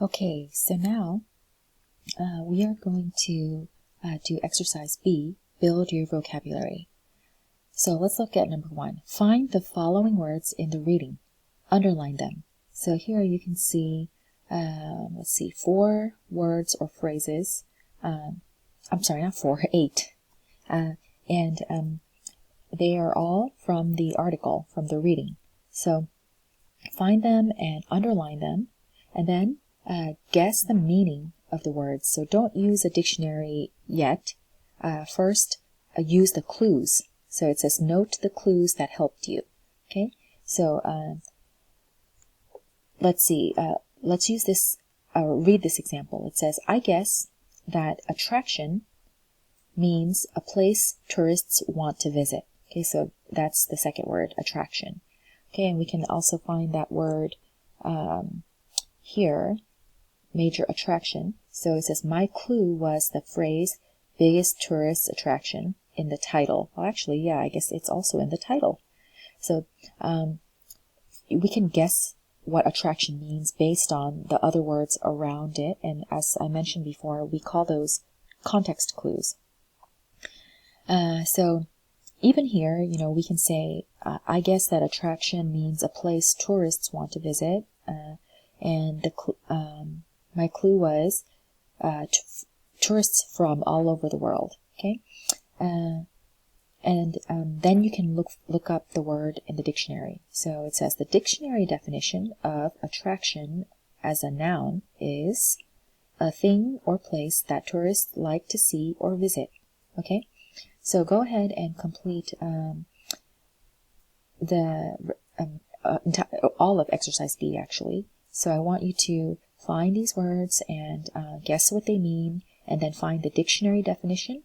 Okay, so now we are going to do exercise B, build your vocabulary. So let's look at number 1. Find the following words in the reading. Underline them. So here you can see, 4 words or phrases. I'm sorry, not 4, 8. And they are all from the article, from the reading. So find them and underline them, and then guess the meaning of the words. So don't use a dictionary yet. First, use the clues. So it says, note the clues that helped you. Okay, so let's see. Let's use this, read this example. It says, I guess that attraction means a place tourists want to visit. Okay, so that's the second word, attraction. Okay, and we can also find that word here, major attraction. So it says, my clue was the phrase biggest tourist attraction in the title. Well, actually, yeah, I guess it's also in the title. So we can guess what attraction means based on the other words around it. And as I mentioned before, we call those context clues. So even here, we can say, I guess that attraction means a place tourists want to visit. And my clue was tourists from all over the world. Okay, and then you can look up the word in the dictionary. So it says the dictionary definition of attraction as a noun is a thing or place that tourists like to see or visit. Okay, so go ahead and complete all of exercise B, actually. So I want you to find these words and guess what they mean, and then find the dictionary definition.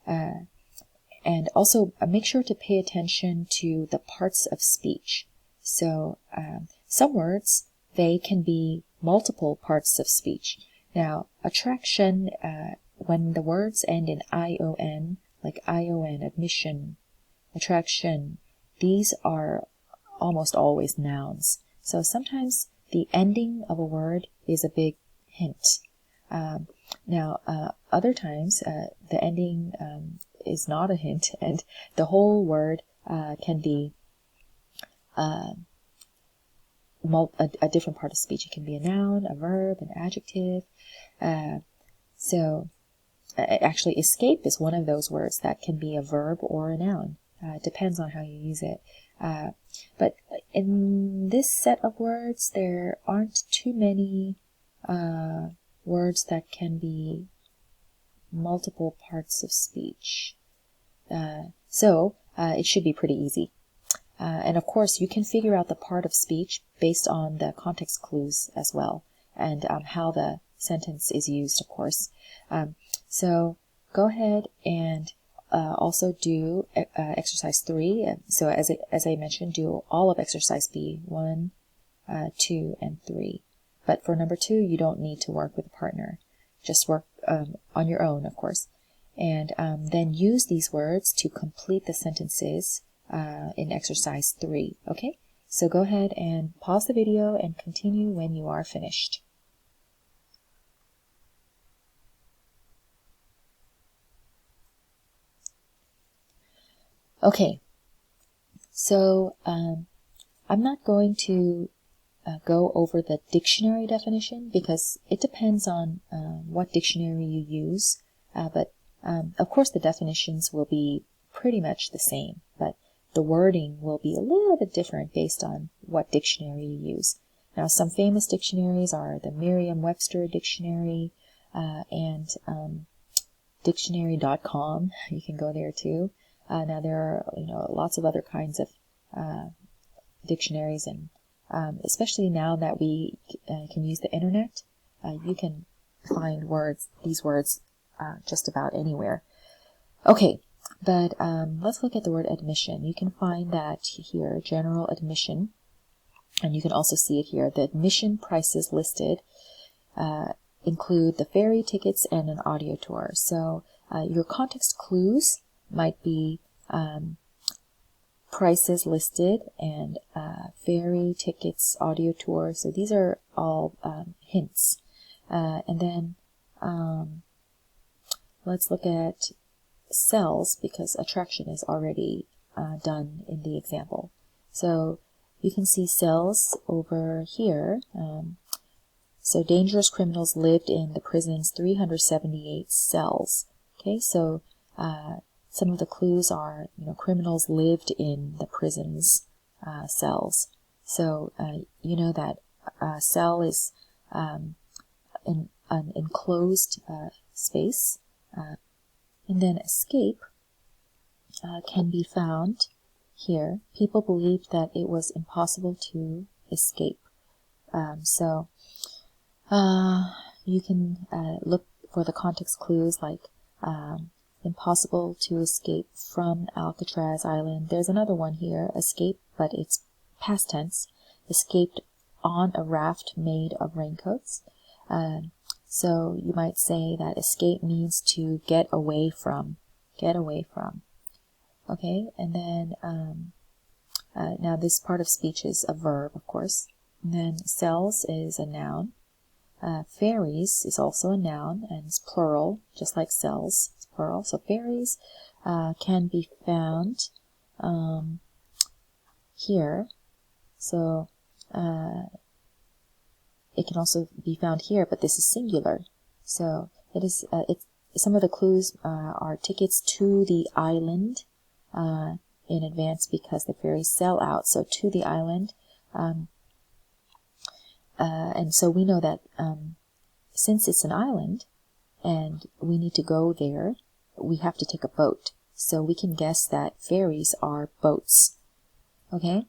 And also make sure to pay attention to the parts of speech. So some words, they can be multiple parts of speech. Now, attraction, when the words end in ION, like ION, admission, attraction, these are almost always nouns. So sometimes the ending of a word is a big hint. Now, other times, the ending is not a hint, and the whole word can be a different part of speech. It can be a noun, a verb, an adjective. Actually, escape is one of those words that can be a verb or a noun. It depends on how you use it. But in this set of words, there aren't too many words that can be multiple parts of speech. So it should be pretty easy. And of course, you can figure out the part of speech based on the context clues as well, and how the sentence is used, of course. So go ahead and also do exercise 3. So as I mentioned, do all of exercise B, 1, 2, and 3. But for number 2, you don't need to work with a partner. Just work on your own, of course. And then use these words to complete the sentences in exercise 3. Okay? So go ahead and pause the video and continue when you are finished. Okay, so I'm not going to go over the dictionary definition because it depends on what dictionary you use, but of course the definitions will be pretty much the same, but the wording will be a little bit different based on what dictionary you use. Now, some famous dictionaries are the Merriam-Webster dictionary and dictionary.com. You can go there too. Now there are lots of other kinds of dictionaries, and especially now that we can use the internet, you can find these words just about anywhere. Okay, but let's look at the word admission. You can find that here, general admission, and you can also see it here. The admission prices listed include the ferry tickets and an audio tour. So your context clues might be prices listed, and ferry tickets, audio tour. So these are all hints. And then let's look at sells, because attraction is already done in the example. So you can see sells over here. So dangerous criminals lived in the prison's 378 cells. Okay, so some of the clues are, criminals lived in the prison's cells. So you know that cell is in an enclosed space. And then escape can be found here. People believed that it was impossible to escape. So you can look for the context clues like impossible to escape from Alcatraz Island. There's another one here, escape, but it's past tense. Escaped on a raft made of raincoats. So you might say that escape means to get away from. Get away from. Okay, and then now this part of speech is a verb, of course. And then cells is a noun. Ferries is also a noun, and it's plural, just like cells. It's plural. So ferries can be found here. So it can also be found here, but this is singular. So it is. Some of the clues are tickets to the island in advance, because the ferries sell out. So to the island, and so we know that since it's an island and we need to go there, we have to take a boat. So we can guess that ferries are boats. Okay.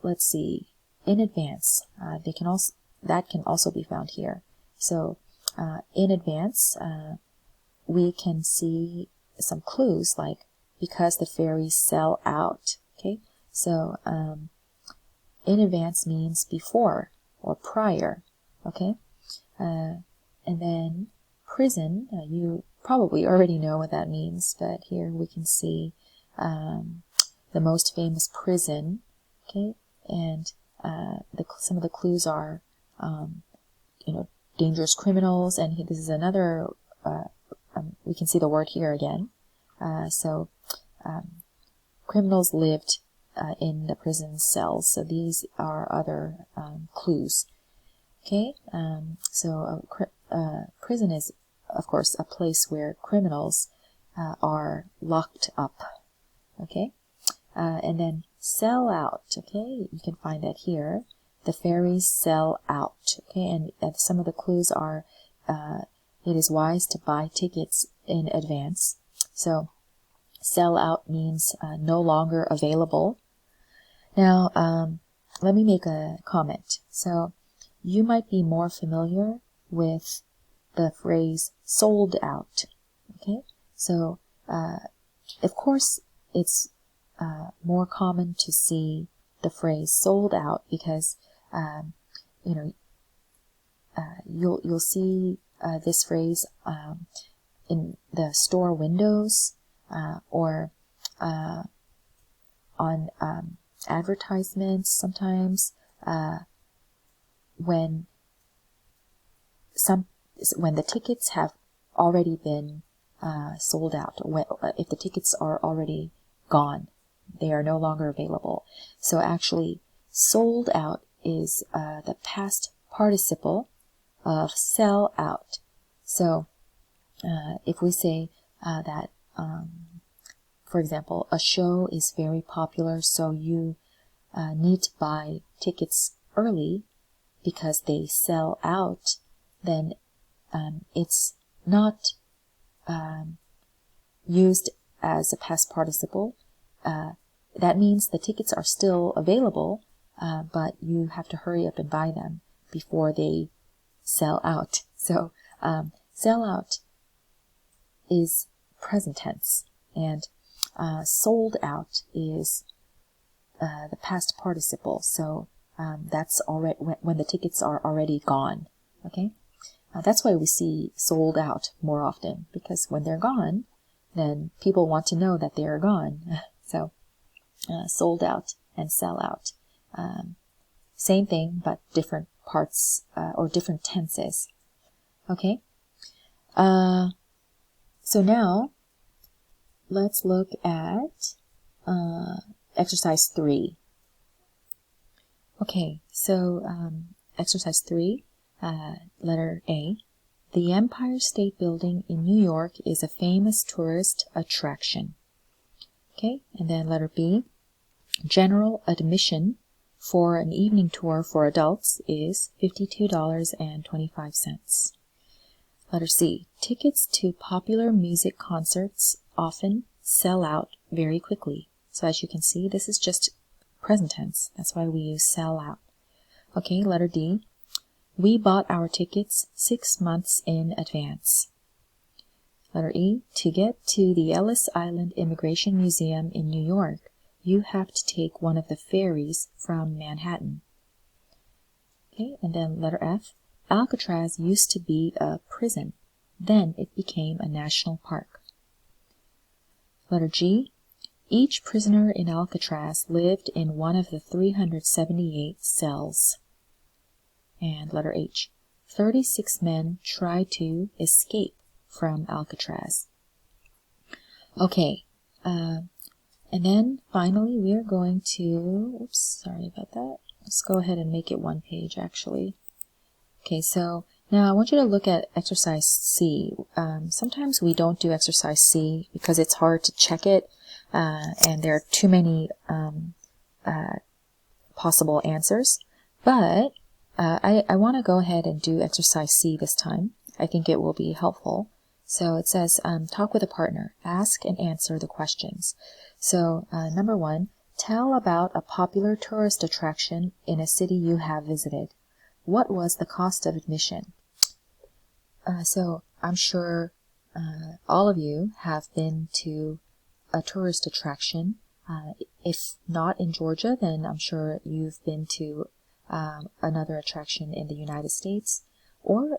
Let's see. In advance, that can also be found here. So in advance, we can see some clues like because the ferries sell out. Okay, so in advance means before or prior. Okay, and then prison. You probably already know what that means, but here we can see the most famous prison. Okay, and some of the clues are, dangerous criminals, and this is another, we can see the word here again. So criminals lived in the prison cells, so these are other clues. Okay, so prison is, of course, a place where criminals are locked up. Okay, and then sell out. Okay, you can find that here. The ferries sell out. Okay, and some of the clues are it is wise to buy tickets in advance. So sell out means no longer available. Now, let me make a comment. So you might be more familiar with the phrase sold out. Okay, so of course it's more common to see the phrase sold out because you'll see this phrase in the store windows or on advertisements sometimes when the tickets have already been sold out, if the tickets are already gone. They are no longer available. So actually, sold out is the past participle of sell out. So if we say that, for example, a show is very popular, so you need to buy tickets early because they sell out, then it's not used as a past participle. That means the tickets are still available, but you have to hurry up and buy them before they sell out. So sell out is present tense, and sold out is the past participle. So that's already when the tickets are already gone. Okay, that's why we see sold out more often, because when they're gone, then people want to know that they are gone. So sold out and sell out. Same thing, but different parts or different tenses. Okay? So now, let's look at exercise 3. Okay, so exercise 3, letter A. The Empire State Building in New York is a famous tourist attraction. Okay, and then letter B. General admission for an evening tour for adults is $52.25. Letter C. Tickets to popular music concerts often sell out very quickly. So as you can see, this is just present tense. That's why we use sell out. Okay, letter D. We bought our tickets 6 months in advance. Letter E. To get to the Ellis Island Immigration Museum in New York, you have to take one of the ferries from Manhattan. Okay, and then letter F. Alcatraz used to be a prison. Then it became a national park. Letter G. Each prisoner in Alcatraz lived in one of the 378 cells. And letter H. 36 men tried to escape from Alcatraz. Okay, and then finally we are going to, oops, sorry about that. Let's go ahead and make it one page actually. Okay, so now I want you to look at exercise C. Sometimes we don't do exercise C because it's hard to check it, and there are too many possible answers. But I want to go ahead and do exercise C this time. I think it will be helpful. So it says, talk with a partner. Ask and answer the questions. So number 1, tell about a popular tourist attraction in a city you have visited. What was the cost of admission? So I'm sure all of you have been to a tourist attraction. If not in Georgia, then I'm sure you've been to another attraction in the United States or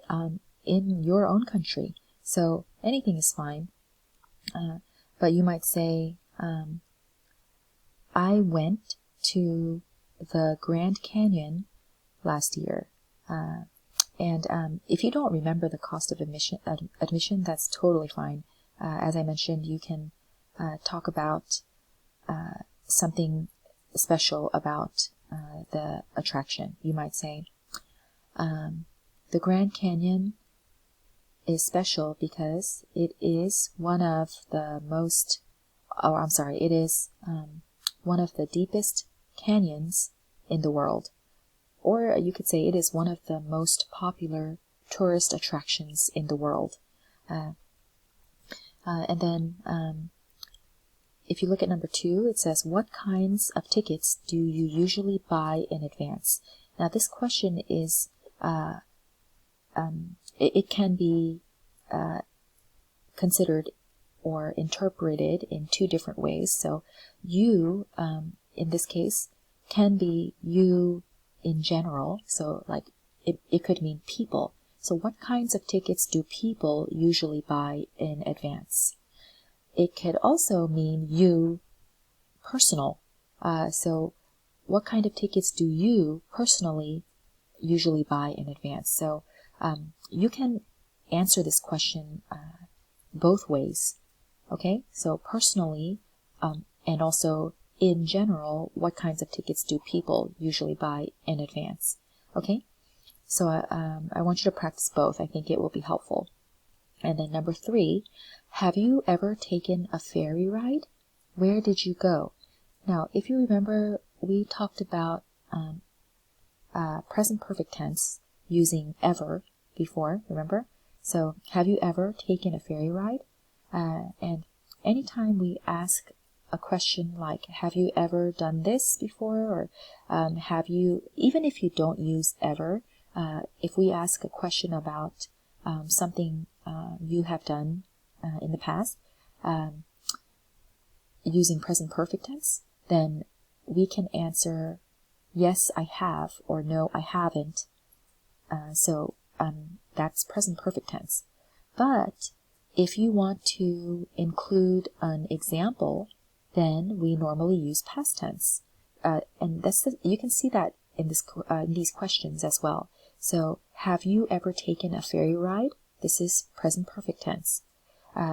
in your own country. So anything is fine. But you might say, I went to the Grand Canyon last year. And if you don't remember the cost of admission, that's totally fine. As I mentioned, you can talk about something special about the attraction. You might say, the Grand Canyon is special because it is one of the one of the deepest canyons in the world. Or you could say it is one of the most popular tourist attractions in the world. And then if you look at number 2, it says, what kinds of tickets do you usually buy in advance? Now this question is, it can be considered or interpreted in 2 different ways. So you, in this case, can be you in general, so like it could mean people. So what kinds of tickets do people usually buy in advance? It could also mean you personal. So what kind of tickets do you personally usually buy in advance? So you can answer this question both ways. Okay, so personally and also in general, what kinds of tickets do people usually buy in advance? Okay, so I want you to practice both. I think it will be helpful. And then number 3, have you ever taken a ferry ride? Where did you go? Now, if you remember, we talked about present perfect tense using ever before, remember? So, have you ever taken a ferry ride? And anytime we ask a question like, have you ever done this before? Or have you, even if you don't use ever, if we ask a question about something you have done in the past, using present perfect tense, then we can answer, yes, I have, or no, I haven't. So that's present perfect tense. But if you want to include an example then we normally use past tense. And you can see that in these questions as well. So, have you ever taken a ferry ride? This is present perfect tense.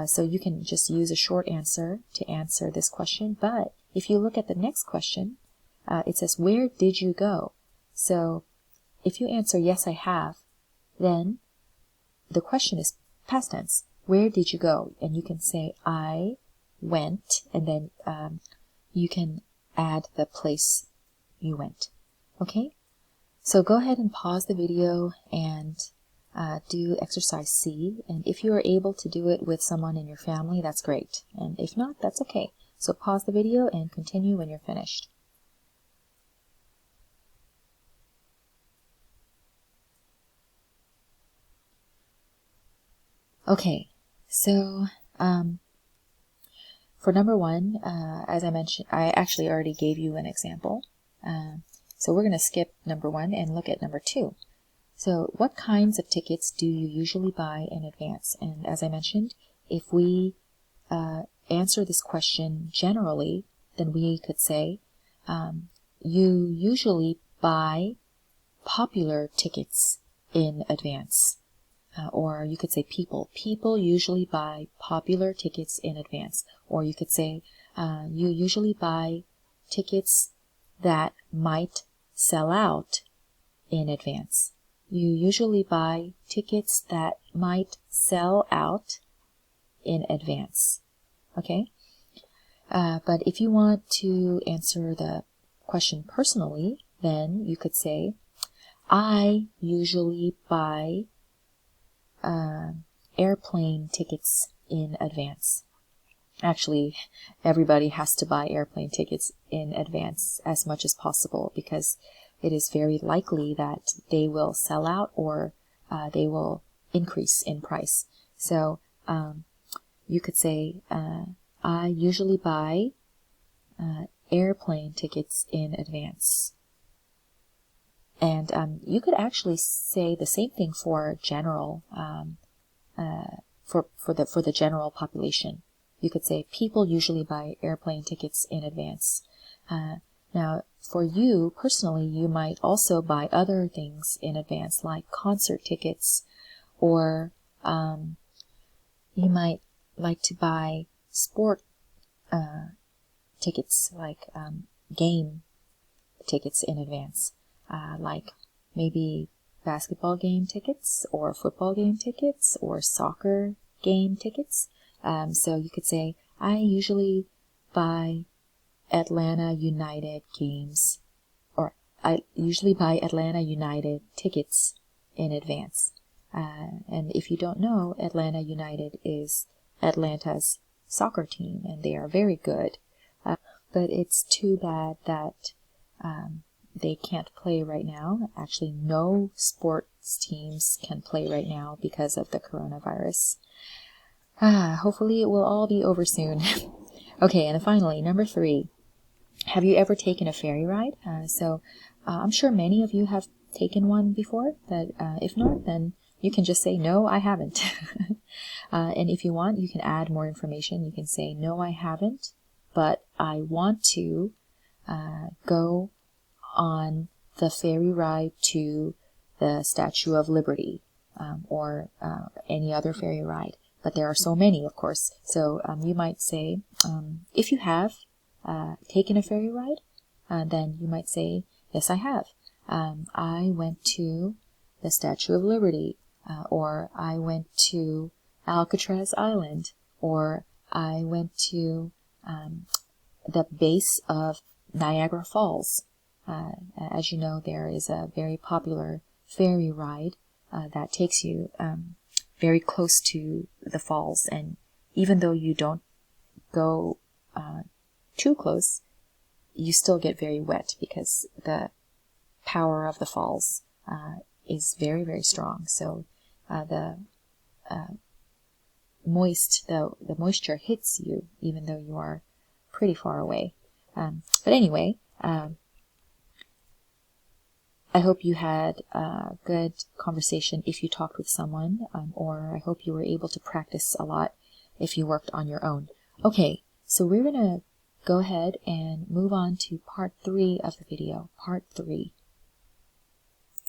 So you can just use a short answer to answer this question. But if you look at the next question, it says, where did you go? So if you answer, yes, I have, then the question is past tense. Where did you go? And you can say, I went, and then you can add the place you went. Okay? So go ahead and pause the video and do exercise C. And if you are able to do it with someone in your family, that's great. And if not, that's okay. So pause the video and continue when you're finished. Okay, so for number one, as I mentioned, I actually already gave you an example. So we're going to skip number one and look at number two. So what kinds of tickets do you usually buy in advance? And as I mentioned, if we answer this question generally, then we could say, you usually buy popular tickets in advance. Or you could say people. People usually buy popular tickets in advance. Or you could say, you usually buy tickets that might sell out in advance. You usually buy tickets that might sell out in advance. Okay? But if you want to answer the question personally, then you could say, I usually buy airplane tickets in advance. Actually, everybody has to buy airplane tickets in advance as much as possible because it is very likely that they will sell out or they will increase in price. So you could say, I usually buy airplane tickets in advance. And you could actually say the same thing for general, for the general population. You could say people usually buy airplane tickets in advance. Now, for you personally, you might also buy other things in advance, like concert tickets, or you might like to buy sport tickets, like game tickets in advance, like maybe basketball game tickets, or football game tickets, or soccer game tickets. So you could say, I usually buy Atlanta United games, or I usually buy Atlanta United tickets in advance. And if you don't know, Atlanta United is Atlanta's soccer team, and they are very good. But it's too bad that they can't play right now. Actually, no sports teams can play right now because of the coronavirus. Hopefully it will all be over soon. Okay, and then finally, number 3. Have you ever taken a ferry ride? I'm sure many of you have taken one before, but if not, then you can just say, no, I haven't. And if you want, you can add more information. You can say, no, I haven't, but I want to go on the ferry ride to the Statue of Liberty, or any other ferry ride. But there are so many, of course. So you might say, if you have taken a ferry ride, then you might say, yes, I have. I went to the Statue of Liberty, or I went to Alcatraz Island, or I went to the base of Niagara Falls. As you know, there is a very popular ferry ride that takes you very close to the falls, and even though you don't go too close, you still get very wet because the power of the falls is very, very strong. So the moisture hits you even though you are pretty far away. But anyway, I hope you had a good conversation if you talked with someone, or I hope you were able to practice a lot if you worked on your own. Okay, so we're going to go ahead and move on to part 3 of the video. Part 3.